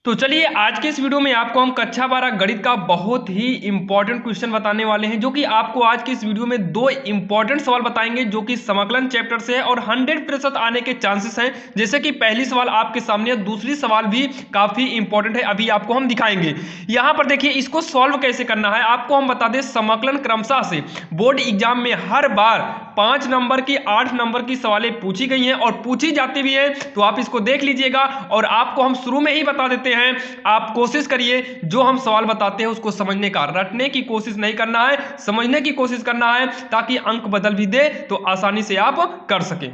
तो चलिए आज के इस वीडियो में आपको हम कक्षा 12 गणित का बहुत ही इंपॉर्टेंट क्वेश्चन बताने वाले हैं, जो कि आपको आज के इस वीडियो में दो इंपॉर्टेंट सवाल बताएंगे जो कि समाकलन चैप्टर से है और 100% आने के चांसेस हैं। जैसे कि पहली सवाल आपके सामने है, दूसरी सवाल भी काफी इंपॉर्टेंट है, अभी आपको हम दिखाएंगे। यहां पर देखिए इसको सॉल्व कैसे करना है आपको हम बता दें। समाकलन क्रमशः से बोर्ड एग्जाम में हर बार 5 नंबर की 8 नंबर की सवालें पूछी गई हैं और पूछी जाती भी है, तो आप इसको देख लीजिएगा। और आपको हम शुरू में ही बता देते हैं, आप कोशिश करिए जो हम सवाल बताते हैं उसको समझने का, रटने की कोशिश नहीं करना है, समझने की कोशिश करना है, ताकि अंक बदल भी दे तो आसानी से आप कर सकें।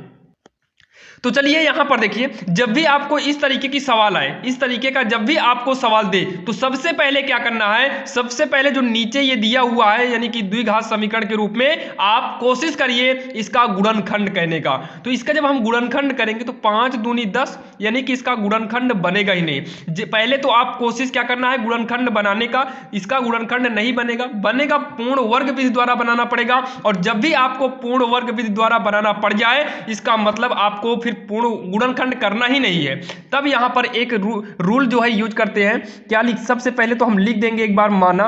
तो चलिए यहां पर देखिए, जब भी आपको इस तरीके की सवाल आए, इस तरीके का जब भी आपको सवाल दे, तो सबसे पहले क्या करना है, सबसे पहले जो नीचे ये दिया हुआ है यानी कि द्विघात समीकरण के रूप में, आप कोशिश करिए इसका गुणनखंड कहने का। तो इसका जब हम गुणनखंड करेंगे तो 5 दूनी 10 यानी कि इसका गुणनखंड बनेगा ही नहीं। पहले तो आप कोशिश क्या करना है गुणनखंड बनाने का, इसका गुणनखंड नहीं बनेगा, बनेगा पूर्ण वर्ग विधि द्वारा बनाना पड़ेगा। और जब भी आपको पूर्ण वर्ग विधि द्वारा बनाना पड़ जाए, इसका मतलब आपको फिर पूर्ण गुणनखंड करना ही नहीं है। तब यहां पर एक रूल जो है यूज करते हैं, क्या लिख, सबसे पहले तो हम लिख देंगे एक बार, माना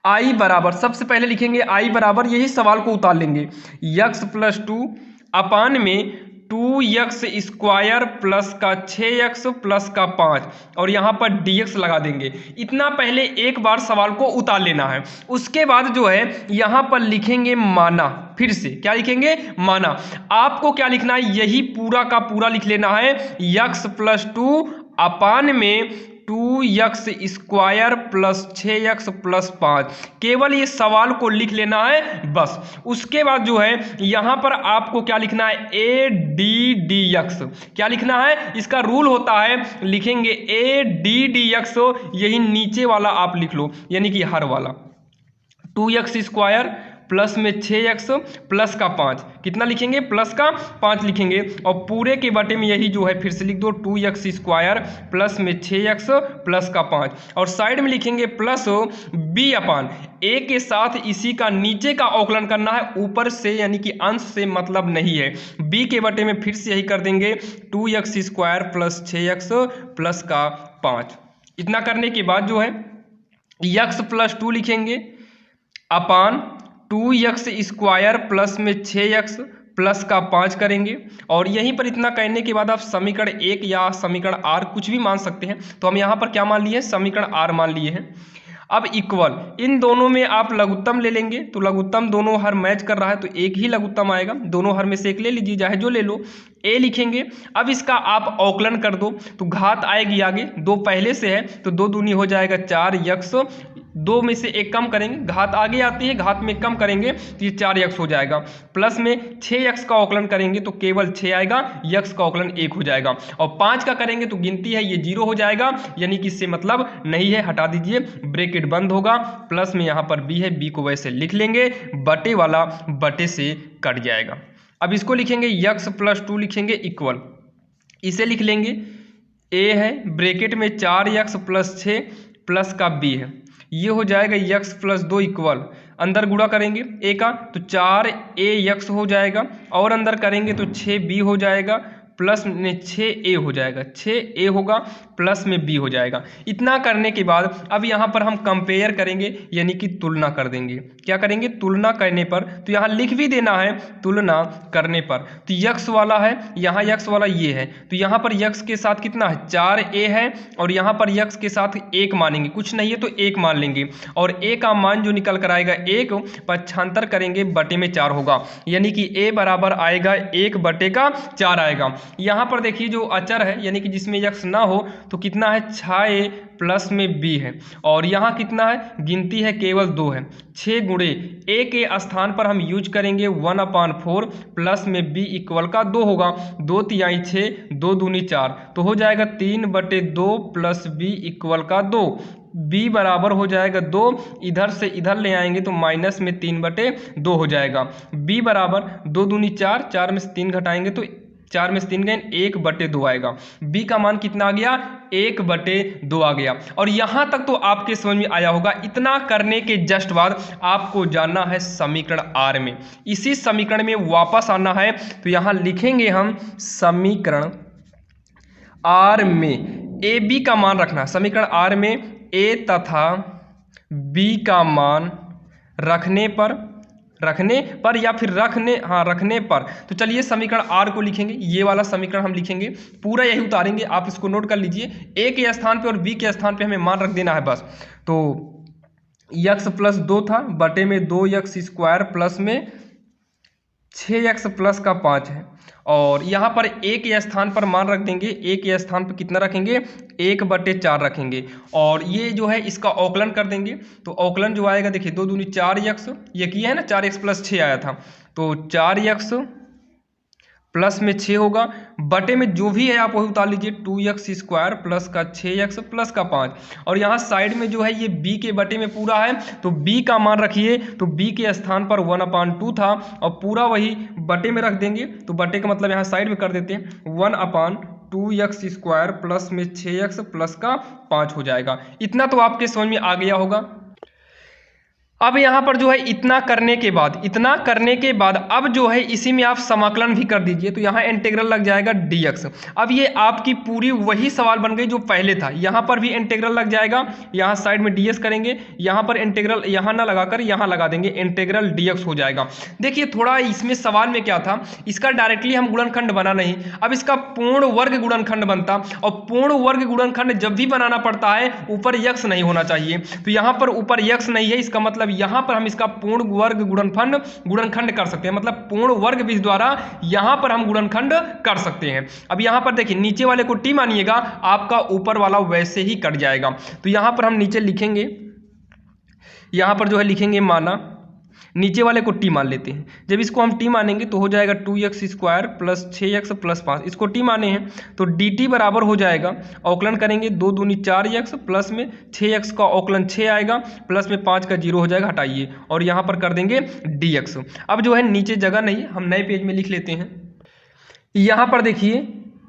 आई बराबर, सबसे पहले लिखेंगे आई बराबर, यही सवाल को उतार लेंगे, यक्स प्लस 2 अपान में 2x स्क्वायर प्लस का 6x प्लस का 5 और यहां पर dx लगा देंगे। इतना पहले एक बार सवाल को उतार लेना है। उसके बाद जो है यहां पर लिखेंगे माना, फिर से क्या लिखेंगे, माना। आपको क्या लिखना है, यही पूरा का पूरा लिख लेना है, x प्लस 2 अपान में 2x square plus 6x plus 5, केवल ये सवाल को लिख लेना है बस। उसके बाद जो है यहां पर आपको क्या लिखना है, ए डी डी एक्स, क्या लिखना है, इसका रूल होता है, लिखेंगे ए डी डी एक्स, यही नीचे वाला आप लिख लो, यानी कि हर वाला 2x स्क्वायर प्लस में 6x प्लस का 5, कितना लिखेंगे, प्लस का 5 लिखेंगे। और पूरे के बटे में यही जो है फिर से लिख दो, 2x स्क्वायर प्लस में 6x प्लस का 5 और साइड में लिखेंगे प्लस b अपान a के साथ इसी का नीचे का अवकलन करना है, ऊपर से यानी कि अंश से मतलब नहीं है। b के बटे में फिर से यही कर देंगे, 2x square plus 6x plus का 5। इतना करने के बाद जो है x प्लस 2 लिखेंगे अपान 2x स्क्वायर प्लस में 6x प्लस का 5 करेंगे। और यहीं पर इतना कहने के बाद आप समीकरण 1 या समीकरण r कुछ भी मान सकते हैं। तो हम यहाँ पर क्या मान लिए हैं, समीकरण r मान लिए हैं। अब इक्वल, इन दोनों में आप लघुत्तम ले लेंगे, तो लघुत्तम दोनों हर मैच कर रहा है तो एक ही लघुत्तम आएगा, दोनों हर में से एक ले लीजिए, चाहे जो ले लो। ए लिखेंगे, अब इसका आप अवकलन कर दो तो घात आएगी आगे, 2 पहले से है तो 2 दूनी हो जाएगा 4x, 2 में से एक कम करेंगे, घात आगे आती है, घात में कम करेंगे तो ये 4x हो जाएगा। प्लस में 6x का अवकलन करेंगे तो केवल 6 आएगा, x का अवकलन 1 हो जाएगा। और 5 का करेंगे तो गिनती है ये 0 हो जाएगा, यानी कि इससे मतलब नहीं है, हटा दीजिए, ब्रैकेट बंद होगा। प्लस में यहाँ पर b है, b को वैसे लिख लेंगे, बटे वाला बटे से कट जाएगा। अब इसको लिखेंगे x प्लस 2 लिखेंगे इक्वल, इसे लिख लेंगे a है ब्रैकेट में 4x प्लस 6 प्लस का b है, ये हो जाएगा x प्लस 2 इक्वल, अंदर गुणा करेंगे a का तो 4ax हो जाएगा, और अंदर करेंगे तो 6b हो जाएगा, प्लस में 6a हो जाएगा, 6a होगा, प्लस में b हो जाएगा। इतना करने के बाद अब यहाँ पर हम कंपेयर करेंगे, यानी कि तुलना कर देंगे। क्या करेंगे, तुलना करने पर, तो यहाँ लिख भी देना है तुलना करने पर। तो x वाला है, यहाँ x वाला ये है, तो यहाँ पर x के साथ कितना है, 4a है, और यहाँ पर x के साथ 1 मानेंगे, कुछ नहीं है तो 1 मान लेंगे, और a का मान जो निकल कर आएगा 1, पक्षांतर करेंगे बटे में 4 होगा, यानी कि a बराबर आएगा 1 बटे का 4 आएगा। यहाँ पर देखिए जो अचर है यानी कि जिसमें x ना हो तो कितना है, 6a प्लस में b है, और यहाँ कितना है, गिनती है केवल 2 है, 6 गुणे a के स्थान पर हम यूज करेंगे 1/4 प्लस में b इक्वल का 2 होगा, 2 तिहाई 6, 2 दूनी 4, तो हो जाएगा 3/2 प्लस b इक्वल का 2, b बराबर हो जाएगा 2, इधर से इधर ले आएंगे तो माइनस में 3/2 हो जाएगा, b बराबर 2 दूनी 4, 4 में से 3 घटाएंगे तो 4 में से 3 गए 1/2 आएगा, b का मान कितना आ गया, 1/2 आ गया। और यहां तक तो आपके समझ में आया होगा। इतना करने के जस्ट बाद आपको जाना है समीकरण r में, इसी समीकरण में वापस आना है, तो यहां लिखेंगे हम समीकरण r में ए बी का मान रखना, समीकरण आर में ए तथा बी का मान रखने पर या फिर रखने पर, तो चलिए समीकरण आर को लिखेंगे, ये वाला समीकरण हम लिखेंगे, पूरा यही उतारेंगे, आप इसको नोट कर लीजिए। ए के स्थान पे और बी के स्थान पे हमें मान रख देना है बस। तो x प्लस 2 था बटे में 2x² प्लस में 6x प्लस का 5 है, और यहाँ पर ए के स्थान पर मान रख देंगे, ए के स्थान पर कितना रखेंगे, 1/4 रखेंगे, और ये जो है इसका औकलन कर देंगे। तो औकलन जो आएगा देखिए 2 दूनी 4x, ये किया है ना, 4x प्लस 6 आया था, तो 4x प्लस में 6 होगा, बटे में जो भी है आप वही उतार लीजिए, 2x² प्लस का 6x प्लस का 5, और यहाँ साइड में जो है ये b के बटे में पूरा है, तो b का मान रखिए, तो b के स्थान पर 1/2 था और पूरा वही बटे में रख देंगे, तो बटे का मतलब यहाँ साइड में कर देते हैं, 1/2x² प्लस में 6x प्लस का 5 हो जाएगा। इतना तो आपके समझ में आ गया होगा। अब यहाँ पर जो है इतना करने के बाद अब जो है इसी में आप समाकलन भी कर दीजिए, तो यहाँ इंटीग्रल लग जाएगा dx। अब ये आपकी पूरी वही सवाल बन गई जो पहले था, यहाँ पर भी इंटीग्रल लग जाएगा, यहाँ साइड में ds करेंगे, यहाँ पर इंटीग्रल यहाँ ना लगाकर यहाँ लगा देंगे, इंटीग्रल dx हो जाएगा। देखिए थोड़ा इसमें सवाल में क्या था, इसका डायरेक्टली हम गुणनखंड बना नहीं, अब इसका पूर्ण वर्ग गुणनखंड बनता, और पूर्ण वर्ग गुणनखंड जब भी बनाना पड़ता है ऊपर x नहीं होना चाहिए, तो यहाँ पर ऊपर x नहीं है, इसका मतलब यहां पर हम इसका पूर्ण वर्ग गुणनखंड कर सकते हैं, मतलब पूर्ण वर्ग बीज द्वारा यहां पर हम गुणनखंड कर सकते हैं। अब यहां पर देखिए नीचे वाले को t मानिएगा, आपका ऊपर वाला वैसे ही कट जाएगा, तो यहां पर हम नीचे लिखेंगे, यहां पर जो है लिखेंगे माना, नीचे वाले को t मान लेते हैं, जब इसको हम t मानेंगे तो हो जाएगा 2x² प्लस 6x प्लस 5, इसको t माने हैं तो dt बराबर हो जाएगा, औकलन करेंगे 2 दूनी 4x प्लस में 6x का औकलन 6 आएगा, प्लस में 5 का 0 हो जाएगा, हटाइए, और यहाँ पर कर देंगे dx। अब जो है नीचे जगह नहीं, हम नए पेज में लिख लेते हैं, यहाँ पर देखिए,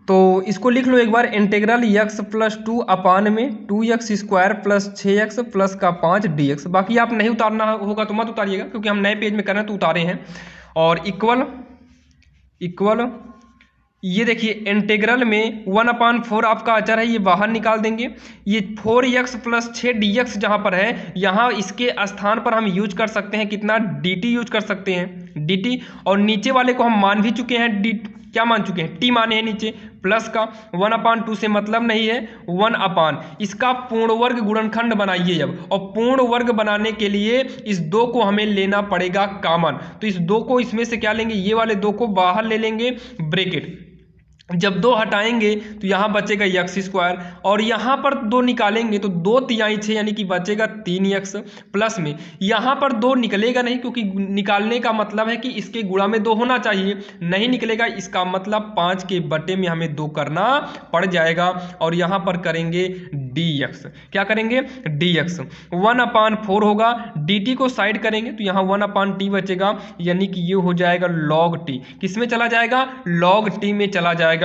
तो इसको लिख लो एक बार, इंटीग्रल x प्लस 2 अपान में 2x² प्लस 6x प्लस का 5 dx। बाकी आप नहीं उतारना होगा तो मत उतारिएगा, क्योंकि हम नए पेज में कर रहे हैं तो उतारे हैं, और इक्वल ये देखिए इंटीग्रल में 1/4 आपका अचर है, ये बाहर निकाल देंगे, ये 4x प्लस 6 dx जहाँ पर है, यहाँ इसके स्थान पर हम यूज कर सकते हैं कितना, dt यूज कर सकते हैं, dt, और नीचे वाले को हम मान भी चुके हैं, क्या मान चुके हैं, t माने हैं नीचे, प्लस का 1/2 से मतलब नहीं है, 1/, इसका पूर्ण वर्ग गुणनखंड बनाइए अब, और पूर्ण वर्ग बनाने के लिए इस 2 को हमें लेना पड़ेगा कॉमन, तो इस 2 को इसमें से क्या लेंगे, ये वाले 2 को बाहर ले लेंगे, ब्रैकेट, जब 2 हटाएंगे तो यहाँ बचेगा x², और यहाँ पर 2 निकालेंगे तो 2 तिहाई 6 यानी कि बचेगा 3x, प्लस में यहाँ पर 2 निकलेगा नहीं, क्योंकि निकालने का मतलब है कि इसके गुणा में 2 होना चाहिए, नहीं निकलेगा, इसका मतलब 5 के बटे में हमें 2 करना पड़ जाएगा, और यहाँ पर करेंगे dx, क्या करेंगे dx, 1/4 होगा, dt को साइड करेंगे तो यहाँ 1/t बचेगा, यानी कि ये हो जाएगा log t, किस में चला जाएगा, log t में चला जाएगा,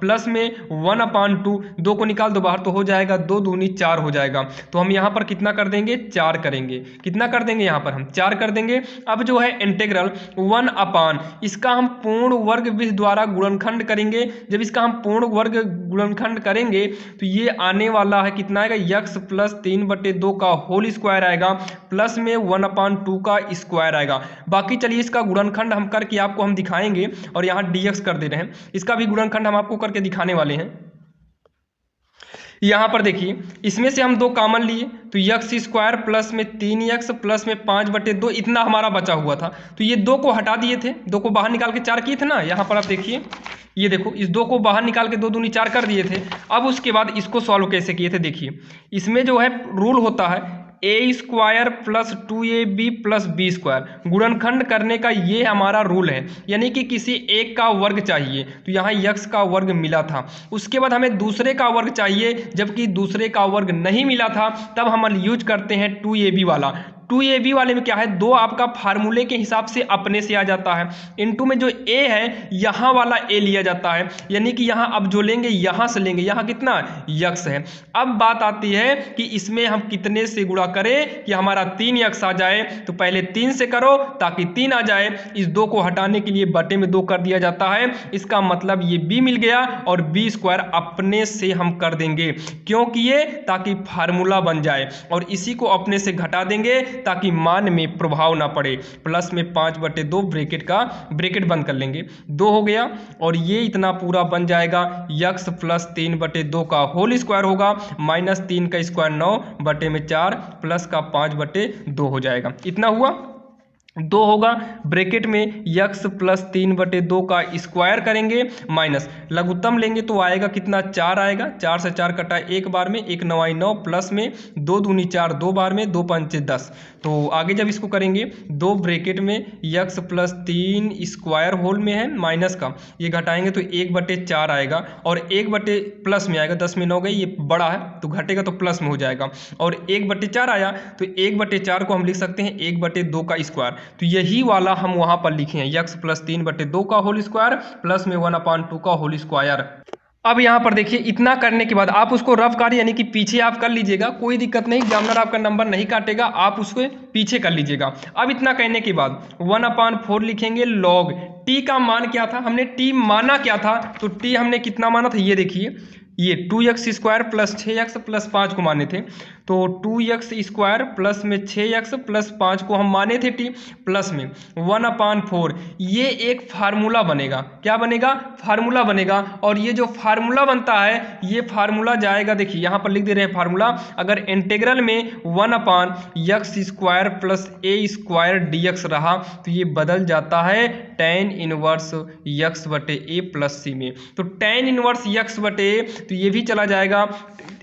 प्लस में 1/2, 2 को निकाल दो बाहर तो हो जाएगा 2 दूनी 4 हो जाएगा, तो हम यहाँ पर कितना कर देंगे, 4 करेंगे, कितना कर देंगे, यहाँ पर हम 4 कर देंगे। अब जो है इंटीग्रल 1/, इसका हम पूर्ण वर्ग बीज द्वारा गुणनखंड करेंगे, जब इसका हम पूर्ण वर्ग गुणनखंड करेंगे तो ये आने वाला है कितना आएगा, x प्लस 3/2 का होल स्क्वायर आएगा, प्लस में 1/2 का स्क्वायर आएगा। बाकी चलिए इसका गुणनखंड हम करके आपको हम दिखाएंगे, और यहाँ dx कर दे रहे हैं, इसका भी गुणनखंड हम आपको करके दिखाने वाले हैं। यहाँ पर देखिए इसमें से हम 2 कॉमन लिए तो x² प्लस में 3x प्लस में 5/2 इतना हमारा बचा हुआ था, तो ये 2 को हटा दिए थे, 2 को बाहर निकाल के 4 किए थे ना, यहाँ पर आप देखिए, ये देखो इस 2 को बाहर निकाल के 2 दूनी 4 कर दिए थे। अब उसके बाद इसको सॉल्व कैसे किए थे, देखिए इसमें जो है रूल होता है a² plus 2ab plus b², गुणनखंड करने का ये हमारा रूल है, यानी कि किसी एक का वर्ग चाहिए, तो यहाँ x का वर्ग मिला था, उसके बाद हमें दूसरे का वर्ग चाहिए, जबकि दूसरे का वर्ग नहीं मिला था, तब हम यूज करते हैं 2ab वाला, 2ab वाले में क्या है, 2 आपका फार्मूले के हिसाब से अपने से आ जाता है, इनटू में जो a है यहाँ वाला a लिया जाता है, यानी कि यहाँ अब जो लेंगे यहाँ से लेंगे, यहाँ कितना यक्स है। अब बात आती है कि इसमें हम कितने से गुणा करें कि हमारा 3 यक्स आ जाए, तो पहले 3 से करो ताकि 3 आ जाए, इस 2 को हटाने के लिए बटे में 2 कर दिया जाता है, इसका मतलब ये b मिल गया और b स्क्वायर अपने से हम कर देंगे, क्यों किए, ताकि फार्मूला बन जाए, और इसी को अपने से घटा देंगे ताकि मान में प्रभाव ना पड़े। प्लस में 5/2 ब्रैकेट बंद कर लेंगे, 2 हो गया, और ये इतना पूरा बन जाएगा यक्स प्लस 3/2 का होल स्क्वायर होगा, माइनस 3 का स्क्वायर 9/4 प्लस का 5/2 हो जाएगा, इतना हुआ 2 होगा, ब्रैकेट में यक्स प्लस 3/2 का स्क्वायर करेंगे, माइनस लघुत्तम लेंगे तो आएगा कितना, 4 आएगा, 4 से 4 कटा एक बार में, 1 9 9 प्लस में 2 दूनी 4 दो बार में, 2 5 10, तो आगे जब इसको करेंगे 2 ब्रैकेट में यक्स प्लस 3 स्क्वायर होल में है, माइनस का ये घटाएंगे तो 1/4 आएगा, और 1 प्लस में आएगा, 10 में 9 गई, ये बड़ा है तो घटेगा तो प्लस में हो जाएगा, और 1/4 आया तो 1/4 को हम लिख सकते हैं 1/2 का स्क्वायर, तो यही वाला हम वहां पर लिखे हैं, यक्स प्लस 3/2 का होल स्क्वायर प्लस में 1/2 का होल स्क्वायर। अब यहाँ पर देखिए इतना करने के बाद आप उसको रफ कार्य यानी कि पीछे आप कर लीजिएगा, कोई दिक्कत नहीं, एग्जामिनर आपका नंबर नहीं काटेगा, आप उसको पीछे कर लीजिएगा। अब इतना करने के बाद 1/4 लिखेंगे, लॉग टी का मान क्या था, हमने टी माना क्या था, तो टी हमने कितना माना था, ये देखिए ये 2x square plus 6x plus 5 को माने थे, तो 2x स्क्वायर प्लस में 6x प्लस 5 को हम माने थे टी, प्लस में 1/4, ये एक फार्मूला बनेगा, क्या बनेगा, फार्मूला बनेगा, और ये जो फार्मूला बनता है ये फार्मूला जाएगा, देखिए यहाँ पर लिख दे रहे हैं फार्मूला, अगर इंटीग्रल में 1/x square plus a square dx रहा तो ये बदल जाता है tan inverse x/a plus c में, तो tan इनवर्स x/a तो ये भी चला जाएगा,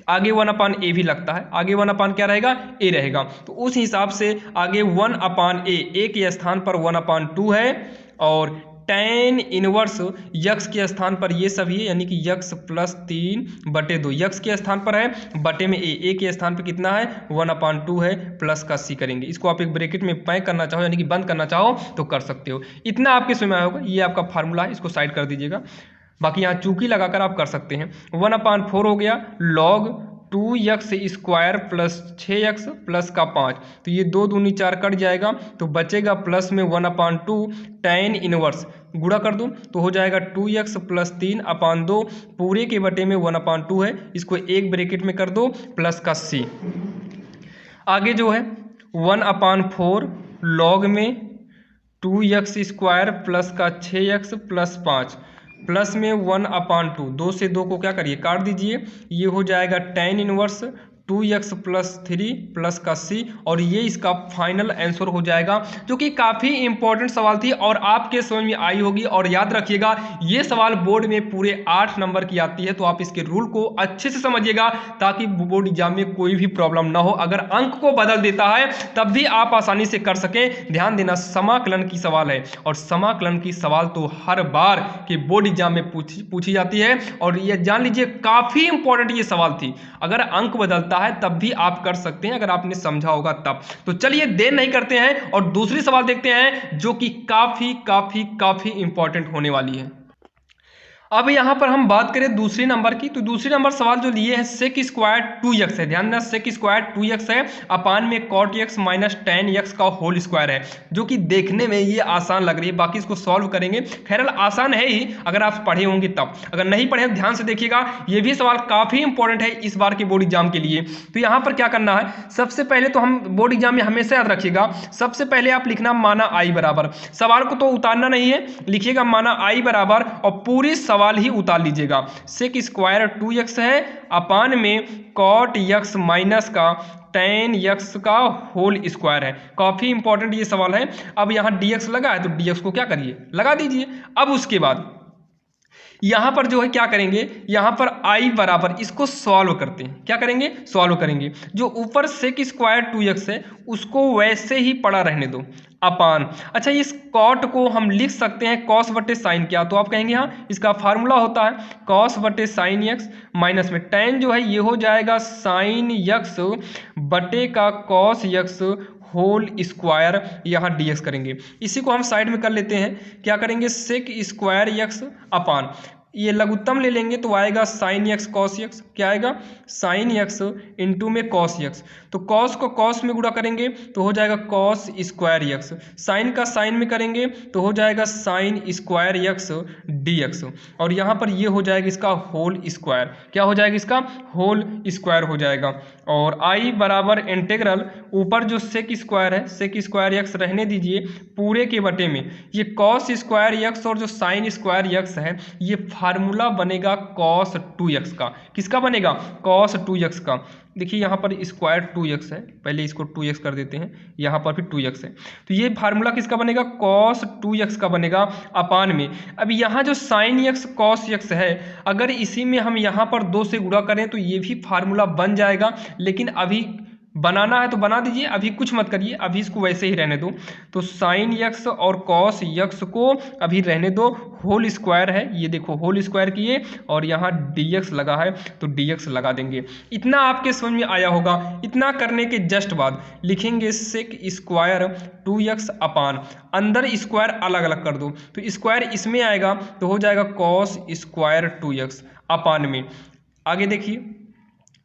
आगे 1/a भी लगता है, आगे 1/ क्या रहेगा, a रहेगा, तो उस हिसाब से आगे 1/a के स्थान पर 1/2 है, और tan इनवर्स यक्स के स्थान पर ये सभी है, यानी कि यक्स प्लस 3/2 यक्स के स्थान पर है, बटे में a के स्थान पर कितना है 1/2 है, प्लस का c करेंगे, इसको आप एक ब्रैकेट में पैक करना चाहो यानी कि बंद करना चाहो तो कर सकते हो। इतना आपके समझ में आया होगा, ये आपका फार्मूला है, इसको साइड कर दीजिएगा, बाकी यहाँ चूकी लगाकर आप कर सकते हैं। 1/4 हो गया, log 2x square plus 6x plus का 5, तो ये 2 दूनी 4 कट जाएगा, तो बचेगा प्लस में 1/2 tan इनवर्स, गुणा कर दो तो हो जाएगा 2x प्लस 3/2 पूरे के बटे में 1/2 है, इसको एक ब्रैकेट में कर दो प्लस का c, आगे जो है 1/4 लॉग में 2x स्क्वायर प्लस का 6x प्लस 5 प्लस में 1/2, 2 से 2 को क्या करिए काट दीजिए, ये हो जाएगा tan inverse 2x plus 3 plus का c, और ये इसका फाइनल आंसर हो जाएगा, जो कि काफ़ी इंपॉर्टेंट सवाल थी और आपके समझ में आई होगी। और याद रखिएगा ये सवाल बोर्ड में पूरे 8 नंबर की आती है, तो आप इसके रूल को अच्छे से समझिएगा ताकि बोर्ड एग्जाम में कोई भी प्रॉब्लम ना हो। अगर अंक को बदल देता है तब भी आप आसानी से कर सकें। ध्यान देना समाकलन की सवाल है, और समाकलन की सवाल तो हर बार के बोर्ड एग्जाम में पूछी जाती है, और ये जान लीजिए काफ़ी इंपॉर्टेंट ये सवाल थी। अगर अंक बदलता है तब भी आप कर सकते हैं अगर आपने समझा होगा तब। तो चलिए देर नहीं करते हैं और दूसरी सवाल देखते हैं जो कि काफी इंपॉर्टेंट होने वाली है। अब यहाँ पर हम बात करें दूसरे नंबर की, तो दूसरे नंबर सवाल जो लिए है सेक स्क्वायर 2x है, ध्यान देना सेक स्क्वायर 2x है अपान में cot x minus tan x का होल स्क्वायर है, जो कि देखने में ये आसान लग रही है, बाकी इसको सॉल्व करेंगे। खैर आसान है ही अगर आप पढ़े होंगे तब, अगर नहीं पढ़े ध्यान से देखिएगा, ये भी सवाल काफ़ी इंपॉर्टेंट है इस बार के बोर्ड एग्जाम के लिए। तो यहाँ पर क्या करना है, सबसे पहले तो हम बोर्ड एग्जाम में हमेशा याद रखिएगा, सबसे पहले आप लिखना माना i बराबर, सवाल को तो उतारना नहीं है, लिखिएगा माना i बराबर और पूरी सवाल ही उतार लीजिएगा। सेक स्क्वायर 2x है अपान में कॉट x माइनस का tan x का होल स्क्वायर है। काफी इंपॉर्टेंट ये सवाल है। अब यहाँ dx लगा है तो dx को क्या करिए लगा दीजिए। अब उसके बाद यहाँ पर जो है क्या करेंगे, यहाँ पर i बराबर इसको सॉल्व करते हैं, क्या करेंगे सॉल्व करेंगे। जो ऊपर सेक स्क्वायर 2x है उसको वैसे ही पड़ा रहने दो अपान, अच्छा इस कॉट को हम लिख सकते हैं कॉस बटे साइन क्या, तो आप कहेंगे हाँ इसका फार्मूला होता है कॉस बटे साइन x माइनस में tan जो है ये हो जाएगा साइन x बटे का कॉस x होल स्क्वायर यहाँ dx करेंगे। इसी को हम साइड में कर लेते हैं, क्या करेंगे सेक स्क्वायर यक्स अपान ये लघुत्तम ले लेंगे तो आएगा साइन यक्स कॉस यक्स, क्या आएगा साइन यक्स इंटू में कॉस यक्स। तो कॉस को कॉस में गुणा करेंगे तो हो जाएगा कॉस स्क्वायर यक्स, साइन का साइन में करेंगे तो हो जाएगा साइन स्क्वायर यक्स dx, और यहाँ पर ये हो जाएगा इसका होल स्क्वायर, क्या हो जाएगा इसका होल स्क्वायर हो जाएगा। और आई बराबर इंटीग्रल ऊपर जो सेक स्क्वायर है सेक स्क्वायर यक्स रहने दीजिए पूरे के बटे में ये कॉस स्क्वायर यक्स और जो साइन स्क्वायर यक्स है ये फार्मूला बनेगा cos 2x का, किसका बनेगा cos 2x का। देखिए यहाँ पर स्क्वायर 2x है, पहले इसको 2x कर देते हैं, यहाँ पर भी 2x है, तो ये फार्मूला किसका बनेगा cos 2x का बनेगा अपान में। अब यहाँ जो साइन x cos x है अगर इसी में हम यहाँ पर 2 से गुणा करें तो ये भी फार्मूला बन जाएगा, लेकिन अभी बनाना है तो बना दीजिए, अभी कुछ मत करिए, अभी इसको वैसे ही रहने दो। तो साइन यक्स और कॉस यक्स को अभी रहने दो, होल स्क्वायर है ये देखो होल स्क्वायर किए और यहाँ dx लगा है तो dx लगा देंगे। इतना आपके समझ में आया होगा। इतना करने के जस्ट बाद लिखेंगे सेक स्क्वायर 2x अपान अंदर स्क्वायर अलग अलग कर दो तो स्क्वायर इसमें आएगा तो हो जाएगा कॉस स्क्वायर 2x अपान में। आगे देखिए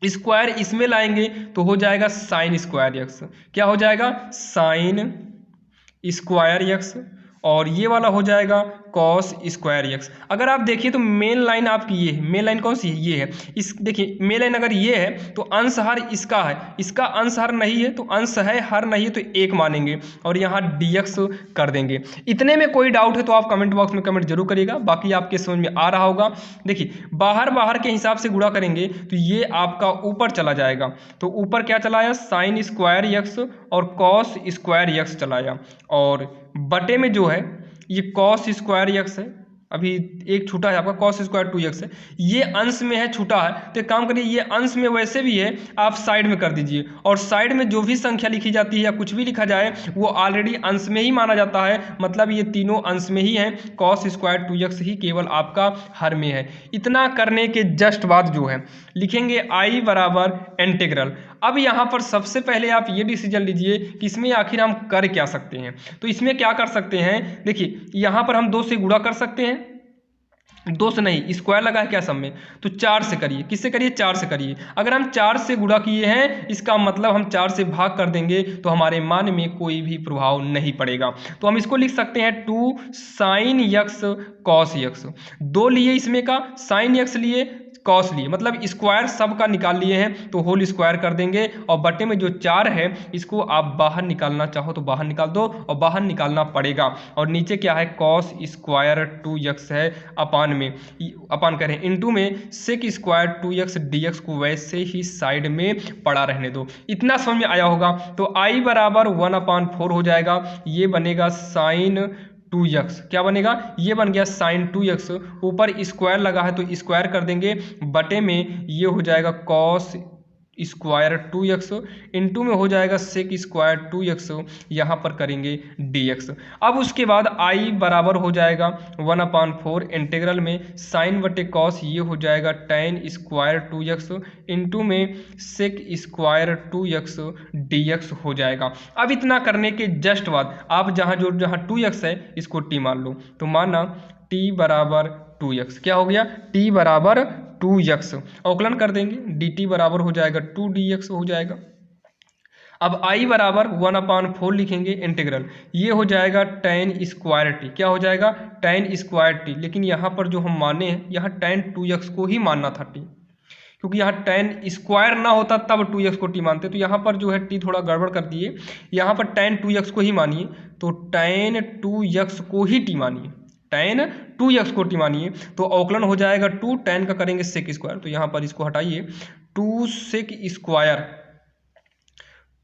स्क्वायर इसमें लाएंगे तो हो जाएगा साइन स्क्वायर यक्स, क्या हो जाएगा साइन स्क्वायर यक्स, और ये वाला हो जाएगा कॉस स्क्वायर यक्स। अगर आप देखिए तो मेन लाइन आपकी ये है, मेन लाइन कौन सी है ये है, इस देखिए मेन लाइन अगर ये है तो अंश हर इसका है, इसका अंश हर नहीं है तो अंश है हर नहीं है तो 1 मानेंगे और यहाँ dx कर देंगे। इतने में कोई डाउट है तो आप कमेंट बॉक्स में कमेंट जरूर करिएगा, बाकी आपके समझ में आ रहा होगा। देखिए बाहर बाहर के हिसाब से गुणा करेंगे तो ये आपका ऊपर चला जाएगा, तो ऊपर क्या चलाया साइन स्क्वायर यक्स और कॉस स्क्वायर यक्स चलाया, और बटे में जो है ये कॉस स्क्वायर यक्स है, अभी एक छूटा है आपका कॉस स्क्वायर 2x है, ये अंश में है छूटा है तो एक काम करिए ये अंश में वैसे भी है आप साइड में कर दीजिए, और साइड में जो भी संख्या लिखी जाती है या कुछ भी लिखा जाए वो ऑलरेडी अंश में ही माना जाता है, मतलब ये तीनों अंश में ही हैं, कॉस स्क्वायर 2x ही केवल आपका हर में है। इतना करने के जस्ट बाद जो है लिखेंगे आई बराबर इंटीग्रल। अब यहाँ पर सबसे पहले आप ये डिसीजन लीजिए कि इसमें आखिर हम कर क्या सकते हैं। तो इसमें क्या कर सकते हैं, देखिए यहाँ पर हम 2 से गुणा कर सकते हैं, 2 से नहीं स्क्वायर लगा है क्या सब में, तो 4 से करिए, किससे करिए 4 से करिए। अगर हम 4 से गुणा किए हैं इसका मतलब हम 4 से भाग कर देंगे तो हमारे मान में कोई भी प्रभाव नहीं पड़ेगा। तो हम इसको लिख सकते हैं 2 साइन यक्स कॉस यक्स, 2 लिए इसमें का साइन यक्स लिए कॉस लिए, मतलब स्क्वायर सब का निकाल लिए हैं तो होल स्क्वायर कर देंगे, और बटे में जो 4 है इसको आप बाहर निकालना चाहो तो बाहर निकाल दो और बाहर निकालना पड़ेगा। और नीचे क्या है कॉस स्क्वायर 2x है अपान में अपान करें इंटू में सेक स्क्वायर 2x dx को वैसे ही साइड में पड़ा रहने दो। इतना समझ में आया होगा। तो आई बराबर 1/4 हो जाएगा, ये बनेगा साइन 2x, क्या बनेगा ये बन गया साइन 2x, ऊपर स्क्वायर लगा है तो स्क्वायर कर देंगे, बटे में ये हो जाएगा कॉस स्क्वायर 2x इंटू में हो जाएगा सेक स्क्वायर 2x, यहाँ पर करेंगे dx। अब उसके बाद आई बराबर हो जाएगा 1/4 इंटीग्रल में साइन बटे कॉस ये हो जाएगा tan स्क्वायर 2x इंटू में सेक स्क्वायर 2x dx हो जाएगा। अब इतना करने के जस्ट बाद आप जहाँ 2x है इसको t मान लो, तो माना t बराबर 2x, क्या हो गया t बराबर 2x, अवकलन कर देंगे dt बराबर हो जाएगा 2dx हो जाएगा। अब i बराबर 1/4 लिखेंगे इंटीग्रल, ये हो जाएगा tan स्क्वायर t, क्या हो जाएगा tan स्क्वायर t, लेकिन यहाँ पर जो हम माने हैं यहाँ tan 2x को ही मानना था t, क्योंकि यहाँ tan स्क्वायर ना होता तब 2x को t मानते, तो यहाँ पर जो है t थोड़ा गड़बड़ कर दिए, यहाँ पर tan 2x को ही मानिए, तो tan 2x को ही t मानिए, tan 2x को t मानिए, तो अवकलन हो जाएगा 2 tan का करेंगे सेक स्क्वायर, तो यहाँ पर इसको हटाइए 2 सेक स्क्वायर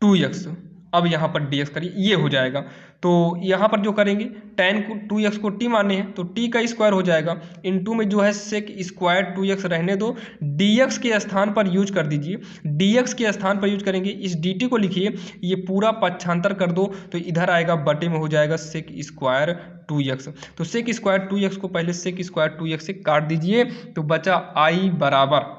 2x, अब यहाँ पर dx करिए ये हो जाएगा। तो यहाँ पर जो करेंगे tan को 2x को t माने हैं तो t का स्क्वायर हो जाएगा, इंटू में जो है सेक स्क्वायर 2x रहने दो, dx के स्थान पर यूज कर दीजिए, dx के स्थान पर यूज करेंगे, इस dt को लिखिए, ये पूरा पक्षांतर कर दो तो इधर आएगा बटे में हो जाएगा सेक स्क्वायर 2x, तो सेक स्क्वायर 2x को पहले सेक स्क्वायर 2x से काट दीजिए तो बचा i बराबर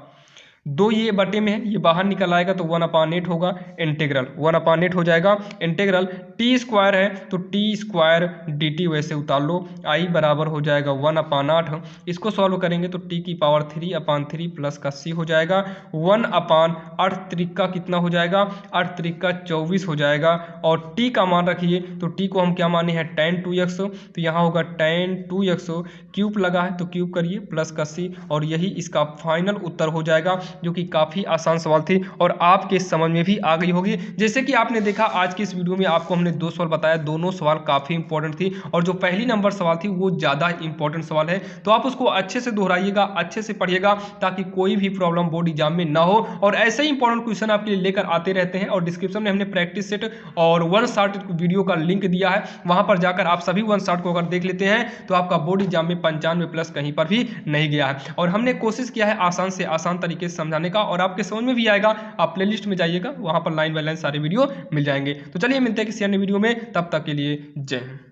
दो ये बटे में है, ये बाहर निकल आएगा तो 1/8 होगा, इंटीग्रल 1/8 हो जाएगा, इंटीग्रल टी स्क्वायर है तो टी स्क्वायर डी टी वैसे उतार लो, आई बराबर हो जाएगा 1/8। इसको सॉल्व करेंगे तो टी की पावर 3/3 प्लस का सी हो जाएगा, 1/8 त्रिका कितना हो जाएगा, 8 त्रिका 24 हो जाएगा। और टी का मान रखिए तो टी को हम क्या माने हैं tan 2x, तो यहाँ होगा tan 2x, क्यूब लगा है तो क्यूब करिए प्लस का सी, और यही इसका फाइनल उत्तर हो जाएगा, जो कि काफ़ी आसान सवाल थी और आपके समझ में भी आ गई होगी। जैसे कि आपने देखा आज की इस वीडियो में आपको हमने 2 सवाल बताया, दोनों सवाल काफ़ी इंपॉर्टेंट थी और जो पहली नंबर सवाल थी वो ज़्यादा इंपॉर्टेंट सवाल है, तो आप उसको अच्छे से दोहराइएगा, अच्छे से पढ़िएगा ताकि कोई भी प्रॉब्लम बोर्ड एग्जाम में ना हो। और ऐसे ही इंपॉर्टेंट क्वेश्चन आपके लिए लेकर आते रहते हैं और डिस्क्रिप्शन में हमने प्रैक्टिस सेट और वन शॉट वीडियो का लिंक दिया है, वहां पर जाकर आप सभी वन शॉट को अगर देख लेते हैं तो आपका बोर्ड एग्जाम में 95 प्लस कहीं पर भी नहीं गया है। और हमने कोशिश किया है आसान से आसान तरीके से समझाने का और आपके समझ में भी आएगा। आप प्लेलिस्ट में जाइएगा, वहां पर लाइन बाय लाइन सारे वीडियो मिल जाएंगे। तो चलिए मिलते हैं किसी अन्य वीडियो में, तब तक के लिए जय हिंद।